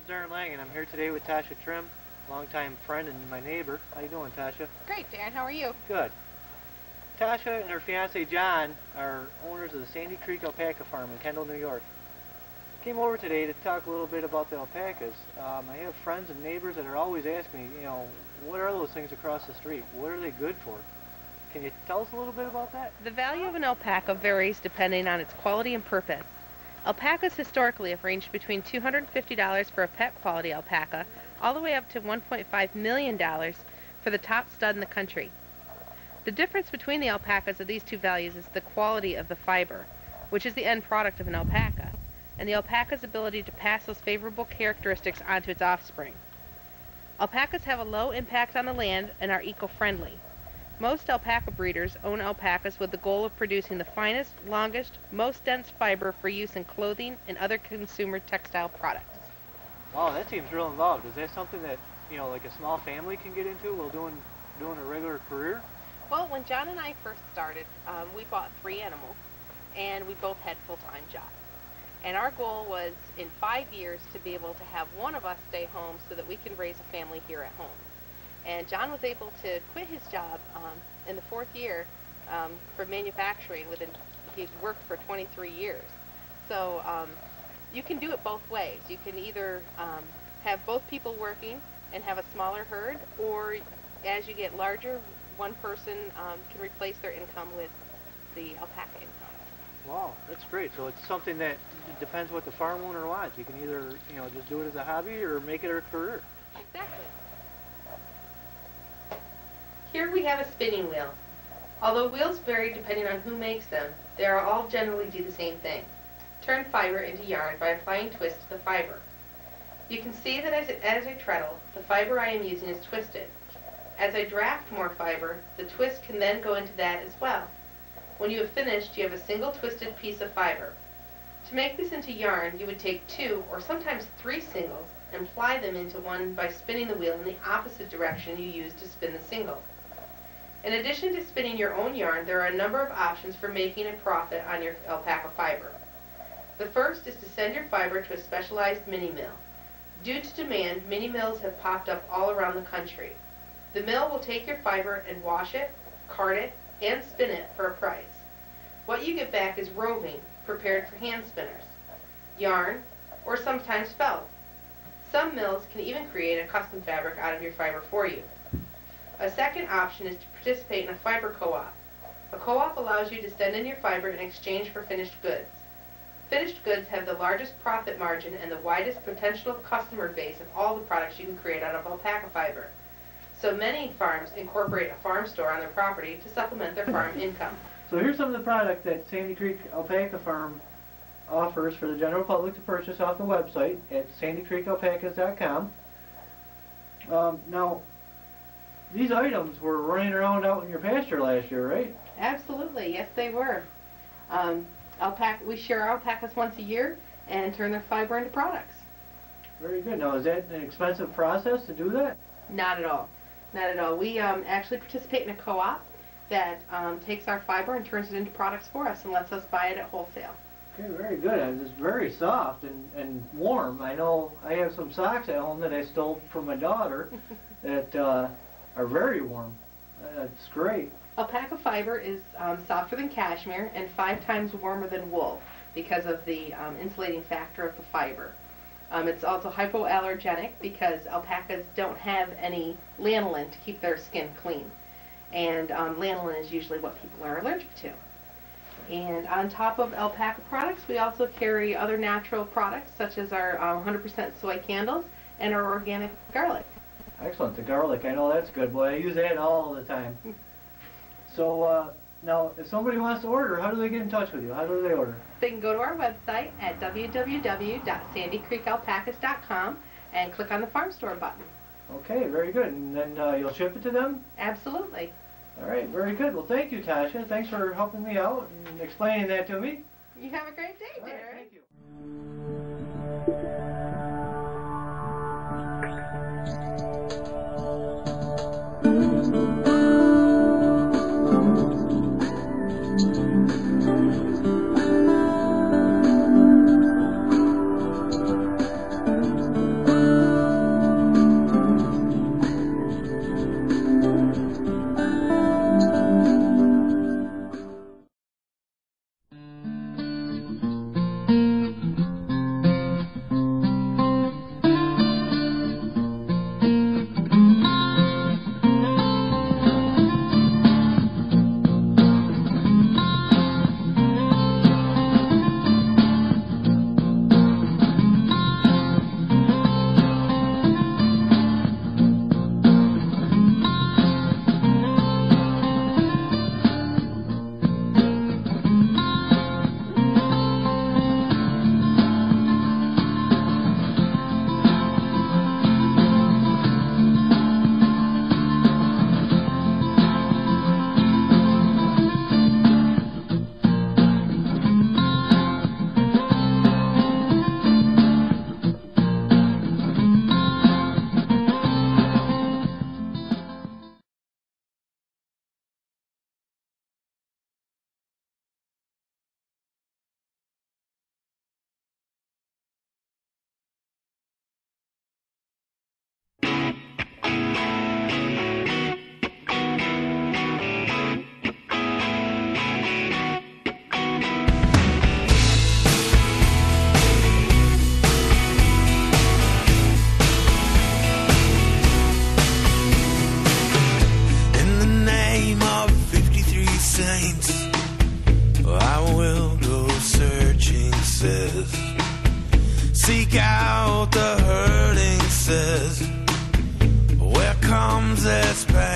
And I'm here today with Tasha Trim, longtime friend and my neighbor. How you doing, Tasha? Great, Dan. How are you? Good. Tasha and her fiance John are owners of the Sandy Creek Alpaca Farm in Kendall, New York. Came over today to talk a little bit about the alpacas. I have friends and neighbors that are always asking me, what are those things across the street? What are they good for? Can you tell us a little bit about that? The value of an alpaca varies depending on its quality and purpose. Alpacas historically have ranged between $250 for a pet quality alpaca all the way up to $1.5 million for the top stud in the country. The difference between the alpacas of these two values is the quality of the fiber, which is the end product of an alpaca, and the alpaca's ability to pass those favorable characteristics onto its offspring. Alpacas have a low impact on the land and are eco-friendly. Most alpaca breeders own alpacas with the goal of producing the finest, longest, most dense fiber for use in clothing and other consumer textile products. Wow, that seems real involved. Is that something that, like a small family can get into while doing a regular career? Well, when John and I first started, we bought 3 animals, and we both had full-time jobs. And our goal was, in 5 years, to be able to have one of us stay home so that we can raise a family here at home. And John was able to quit his job in the 4th year for manufacturing. He'd worked for 23 years. So you can do it both ways. You can either have both people working and have a smaller herd, or as you get larger, one person can replace their income with the alpaca income. Wow, that's great. So it's something that depends what the farm owner wants. You can either, just do it as a hobby or make it a career. Exactly. Here we have a spinning wheel. Although wheels vary depending on who makes them, they are all generally do the same thing. Turn fiber into yarn by applying twist to the fiber. You can see that as I treadle, the fiber I am using is twisted. As I draft more fiber, the twist can then go into that as well. When you have finished, you have a single twisted piece of fiber. To make this into yarn, you would take 2 or sometimes 3 singles and ply them into one by spinning the wheel in the opposite direction you used to spin the single. In addition to spinning your own yarn, there are a number of options for making a profit on your alpaca fiber. The first is to send your fiber to a specialized mini mill. Due to demand, mini mills have popped up all around the country. The mill will take your fiber and wash it, card it, and spin it for a price. What you get back is roving, prepared for hand spinners, yarn, or sometimes felt. Some mills can even create a custom fabric out of your fiber for you. A second option is to participate in a fiber co-op. A co-op allows you to send in your fiber in exchange for finished goods. Finished goods have the largest profit margin and the widest potential customer base of all the products you can create out of alpaca fiber. So many farms incorporate a farm store on their property to supplement their farm income. So here's some of the product that Sandy Creek Alpaca Farm offers for the general public to purchase off the website at sandycreekalpacas.com. Now, these items were running around out in your pasture last year, right? Absolutely, yes they were. We share our alpacas once a year and turn their fiber into products. Very good. Now, is that an expensive process to do that? Not at all. Not at all. We actually participate in a co-op that takes our fiber and turns it into products for us and lets us buy it at wholesale. Okay, very good. And it's very soft and warm. I know I have some socks at home that I stole from my daughter that are very warm. That's great. Alpaca fiber is softer than cashmere and 5 times warmer than wool because of the insulating factor of the fiber. It's also hypoallergenic because alpacas don't have any lanolin to keep their skin clean. And lanolin is usually what people are allergic to. And on top of alpaca products, we also carry other natural products such as our 100% soy candles and our organic garlic. Excellent. The garlic, I know that's good. Boy, I use that all the time. So now, if somebody wants to order, how do they get in touch with you? How do they order? They can go to our website at www.sandycreekalpacas.com and click on the farm store button. Okay, very good. And then you'll ship it to them? Absolutely. All right, very good. Well, thank you, Tasha. Thanks for helping me out and explaining that to me. You have a great day, Derek. Right, thank you. seek out the hurting, says, where comes this pain?